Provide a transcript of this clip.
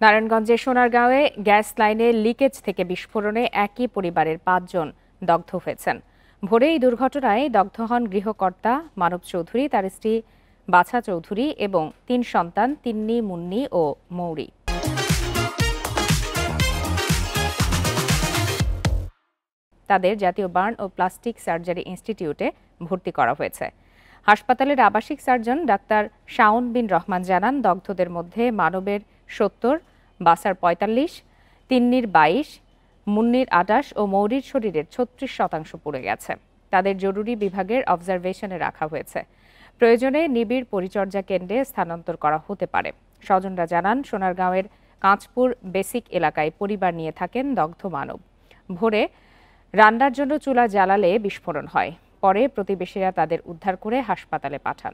নারায়ণগঞ্জের সোনারগাঁওয়ে গ্যাস লাইনের লিকেজ থেকে বিস্ফোরণে একই পরিবারের ৫ জন দগ্ধ হয়েছেন। ভোরে এই দুর্ঘটনায় দগ্ধ হন গৃহকর্তা মানব চৌধুরী, তার স্ত্রী বাছা চৌধুরী এবং ৩ সন্তান তিন্নি, মুন্নি ও মৌরি। তাদের জাতীয় বার্ন ও প্লাস্টিক সার্জারি ইনস্টিটিউটে ভর্তি করা হয়েছে। হাসপাতালের আবাসিক সার্জন ডাক্তার শাওন বিন রহমান জানান, দগ্ধদের মধ্যে মানবের ৭০, বাসার ৪৫, তিন্নির ২২, মুন্নির ২৮ ও মৌরির শরীরের ৩৬% পুড়ে গেছে। তাদের জরুরি বিভাগের অবজারভেশনে রাখা হয়েছে। প্রয়োজনে নিবিড় পরিচর্যা কেন্দ্রে স্থানান্তর করা হতে পারে। স্বজনরা জানান, সোনারগাঁওয়ের কাঁচপুর বেসিক এলাকায় পরিবার নিয়ে থাকেন দগ্ধ মানব। ভোরে রান্নার জন্য চুলা জ্বালালে বিস্ফোরণ হয়। পরে প্রতিবেশীরা তাদের উদ্ধার করে হাসপাতালে পাঠান।